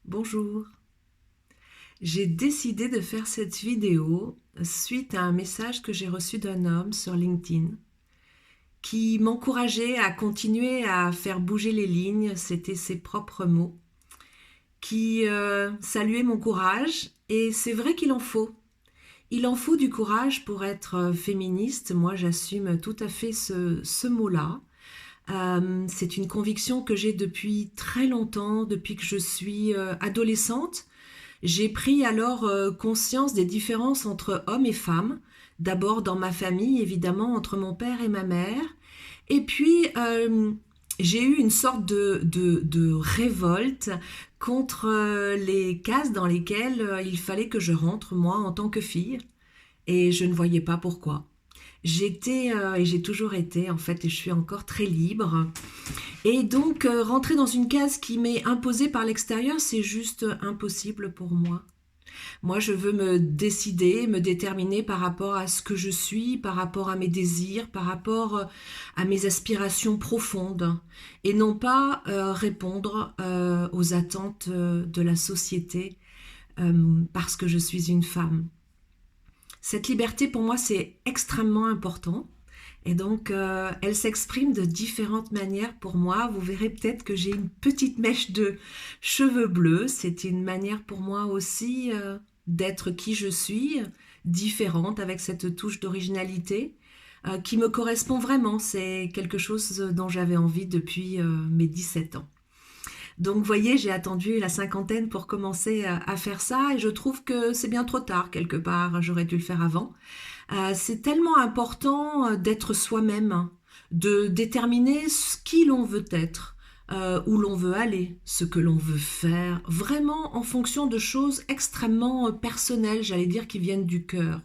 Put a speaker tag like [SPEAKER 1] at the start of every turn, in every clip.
[SPEAKER 1] Bonjour. J'ai décidé de faire cette vidéo suite à un message que j'ai reçu d'un homme sur LinkedIn qui m'encourageait à continuer à faire bouger les lignes, c'était ses propres mots, qui saluait mon courage et c'est vrai qu'il en faut. Il en faut du courage pour être féministe, moi j'assume tout à fait ce mot-là. C'est une conviction que j'ai depuis très longtemps, depuis que je suis adolescente. J'ai pris alors conscience des différences entre hommes et femmes. D'abord dans ma famille, évidemment, entre mon père et ma mère. Et puis, j'ai eu une sorte de révolte contre les cases dans lesquelles il fallait que je rentre, moi, en tant que fille. Et je ne voyais pas pourquoi. J'étais, et j'ai toujours été, en fait, et je suis encore très libre. Et donc, rentrer dans une case qui m'est imposée par l'extérieur, c'est juste impossible pour moi. Moi, je veux me décider, me déterminer par rapport à ce que je suis, par rapport à mes désirs, par rapport à mes aspirations profondes, et non pas répondre aux attentes de la société parce que je suis une femme. Cette liberté, pour moi, c'est extrêmement important. Et donc, elle s'exprime de différentes manières pour moi. Vous verrez peut-être que j'ai une petite mèche de cheveux bleus. C'est une manière pour moi aussi d'être qui je suis, différente, avec cette touche d'originalité qui me correspond vraiment. C'est quelque chose dont j'avais envie depuis mes 17 ans. Donc, vous voyez, j'ai attendu la cinquantaine pour commencer à faire ça et je trouve que c'est bien trop tard quelque part. J'aurais dû le faire avant. C'est tellement important d'être soi-même, hein, de déterminer qui l'on veut être, où l'on veut aller, ce que l'on veut faire, vraiment en fonction de choses extrêmement personnelles, j'allais dire, qui viennent du cœur.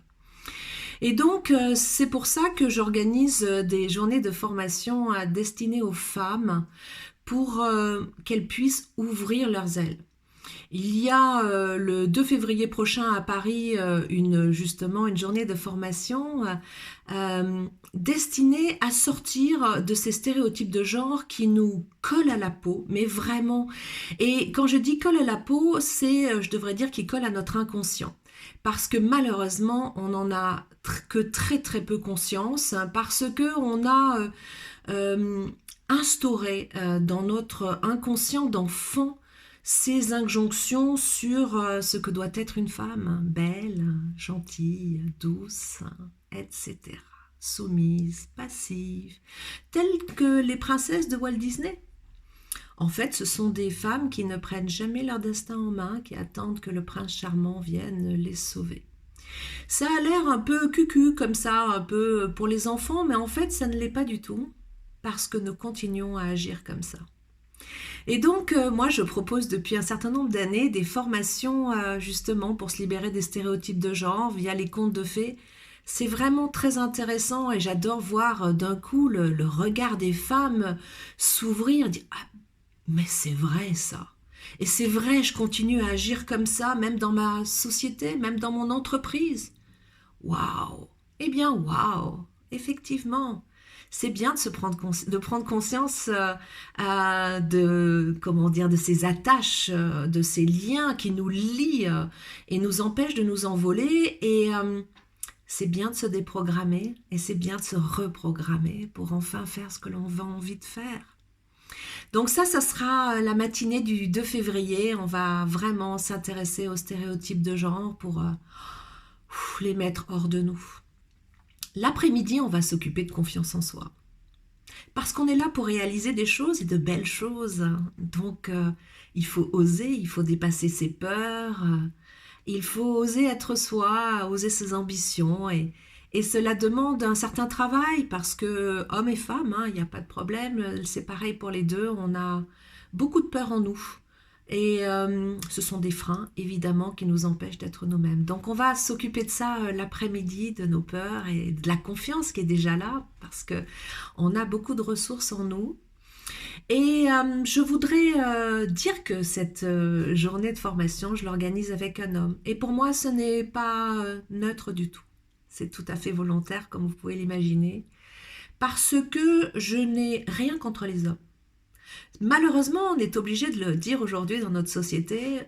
[SPEAKER 1] Et donc, c'est pour ça que j'organise des journées de formation destinées aux femmes pour qu'elles puissent ouvrir leurs ailes. Il y a le 2 février prochain à Paris justement une journée de formation destinée à sortir de ces stéréotypes de genre qui nous collent à la peau, mais vraiment. Et quand je dis colle à la peau, je devrais dire, qui colle à notre inconscient. Parce que malheureusement, on n'en a que très très peu conscience, hein, parce que on a instauré dans notre inconscient d'enfant ces injonctions sur ce que doit être une femme, belle, gentille, douce, etc. Soumise, passive, telles que les princesses de Walt Disney. En fait, ce sont des femmes qui ne prennent jamais leur destin en main, qui attendent que le prince charmant vienne les sauver. Ça a l'air un peu cucu comme ça, un peu pour les enfants, mais en fait, ça ne l'est pas du tout, parce que nous continuons à agir comme ça. Et donc, moi, je propose depuis un certain nombre d'années des formations justement pour se libérer des stéréotypes de genre via les contes de fées. C'est vraiment très intéressant et j'adore voir d'un coup le regard des femmes s'ouvrir, dire ah, mais c'est vrai ça. Et c'est vrai, je continue à agir comme ça, même dans ma société, même dans mon entreprise. Waouh! Eh bien, waouh! Effectivement, c'est bien de prendre conscience de, comment dire, de ces attaches, de ces liens qui nous lient et nous empêchent de nous envoler. Et c'est bien de se déprogrammer et c'est bien de se reprogrammer pour enfin faire ce que l'on a envie de faire. Donc ça sera la matinée du 2 février. On va vraiment s'intéresser aux stéréotypes de genre pour les mettre hors de nous. L'après-midi, on va s'occuper de confiance en soi. Parce qu'on est là pour réaliser des choses et de belles choses. Donc, il faut oser, il faut dépasser ses peurs, il faut oser être soi, oser ses ambitions. Et cela demande un certain travail parce que hommes et femmes, il n'y a pas de problème, c'est pareil pour les deux, on a beaucoup de peur en nous. Et ce sont des freins, évidemment, qui nous empêchent d'être nous-mêmes. Donc on va s'occuper de ça l'après-midi, de nos peurs et de la confiance qui est déjà là, parce que on a beaucoup de ressources en nous. Et je voudrais dire que cette journée de formation, je l'organise avec un homme. Et pour moi, ce n'est pas neutre du tout. C'est tout à fait volontaire, comme vous pouvez l'imaginer, parce que je n'ai rien contre les hommes. Malheureusement, on est obligé de le dire aujourd'hui dans notre société,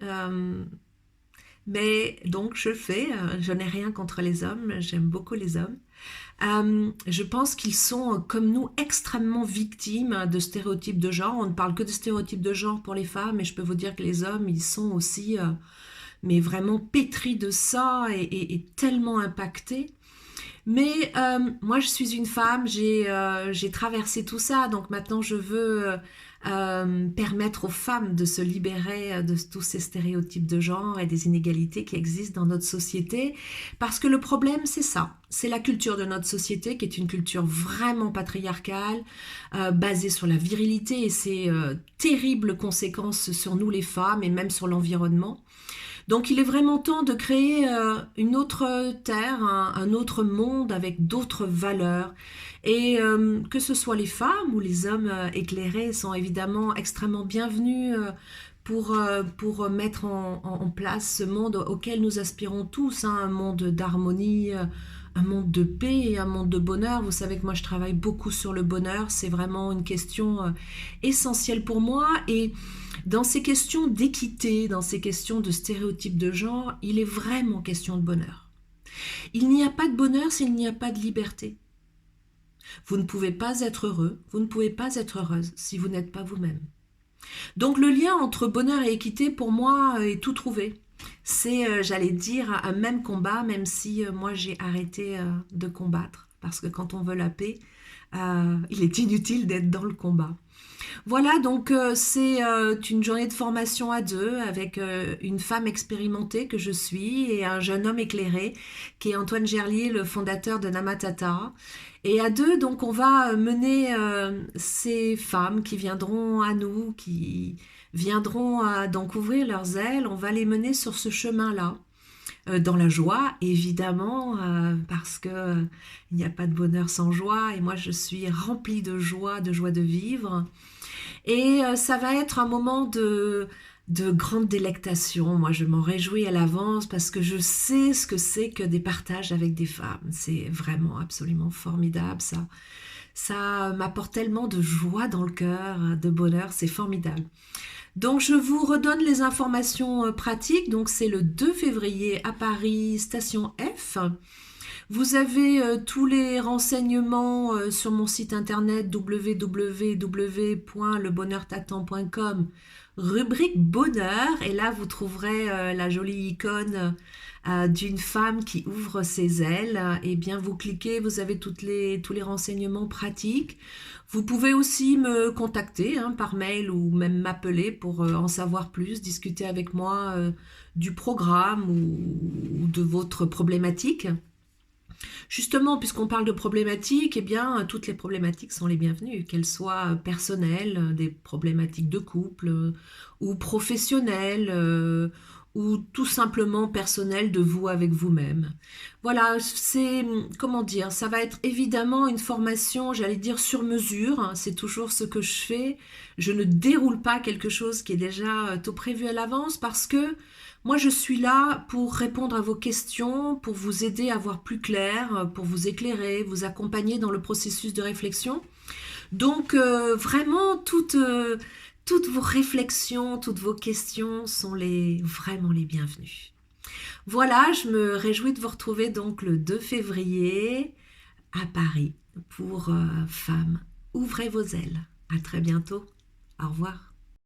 [SPEAKER 1] mais donc je le fais. Je n'ai rien contre les hommes, j'aime beaucoup les hommes. Je pense qu'ils sont, comme nous, extrêmement victimes de stéréotypes de genre. On ne parle que de stéréotypes de genre pour les femmes, et je peux vous dire que les hommes, ils sont aussi, mais vraiment pétris de ça et tellement impactés. Mais moi, je suis une femme, j'ai traversé tout ça, donc maintenant je veux permettre aux femmes de se libérer de tous ces stéréotypes de genre et des inégalités qui existent dans notre société. Parce que le problème, c'est ça, c'est la culture de notre société qui est une culture vraiment patriarcale, basée sur la virilité et ses terribles conséquences sur nous les femmes et même sur l'environnement. Donc il est vraiment temps de créer une autre terre, un autre monde avec d'autres valeurs. Et que ce soit les femmes ou les hommes éclairés sont évidemment extrêmement bienvenus pour mettre en place ce monde auquel nous aspirons tous, hein, un monde d'harmonie, un monde de paix et un monde de bonheur. Vous savez que moi je travaille beaucoup sur le bonheur, c'est vraiment une question essentielle pour moi. Et dans ces questions d'équité, dans ces questions de stéréotypes de genre, il est vraiment question de bonheur. Il n'y a pas de bonheur s'il n'y a pas de liberté. Vous ne pouvez pas être heureux, vous ne pouvez pas être heureuse si vous n'êtes pas vous-même. Donc le lien entre bonheur et équité, pour moi, est tout trouvé. C'est, j'allais dire, un même combat, même si moi j'ai arrêté de combattre. Parce que quand on veut la paix, il est inutile d'être dans le combat. Voilà, donc c'est une journée de formation à deux avec une femme expérimentée que je suis et un jeune homme éclairé qui est Antoine Gerlier, le fondateur de Namatata. Et à deux, donc on va mener ces femmes qui viendront à nous, qui viendront donc ouvrir leurs ailes, on va les mener sur ce chemin-là. Dans la joie, évidemment, parce que il n'y a pas de bonheur sans joie, et moi je suis remplie de joie de vivre. Et ça va être un moment de grande délectation. Moi, je m'en réjouis à l'avance parce que je sais ce que c'est que des partages avec des femmes. C'est vraiment absolument formidable. Ça m'apporte tellement de joie dans le cœur, de bonheur. C'est formidable. Donc, je vous redonne les informations pratiques. Donc, c'est le 2 février à Paris, station F. Vous avez tous les renseignements sur mon site internet www.lebonheurt'attend.com, rubrique bonheur, et là vous trouverez la jolie icône d'une femme qui ouvre ses ailes. Et bien vous cliquez, vous avez tous les renseignements pratiques. Vous pouvez aussi me contacter par mail ou même m'appeler pour en savoir plus, discuter avec moi du programme ou de votre problématique. Justement, puisqu'on parle de problématiques, eh bien, toutes les problématiques sont les bienvenues, qu'elles soient personnelles, des problématiques de couple, ou professionnelles, ou tout simplement personnelles de vous avec vous-même. Voilà, c'est, comment dire, ça va être évidemment une formation, j'allais dire, sur mesure, hein, c'est toujours ce que je fais. Je ne déroule pas quelque chose qui est déjà tout prévu à l'avance parce que moi, je suis là pour répondre à vos questions, pour vous aider à voir plus clair, pour vous éclairer, vous accompagner dans le processus de réflexion. Donc, vraiment, toutes vos réflexions, toutes vos questions sont vraiment les bienvenues. Voilà, je me réjouis de vous retrouver donc le 2 février à Paris pour Femmes. Ouvrez vos ailes. À très bientôt. Au revoir.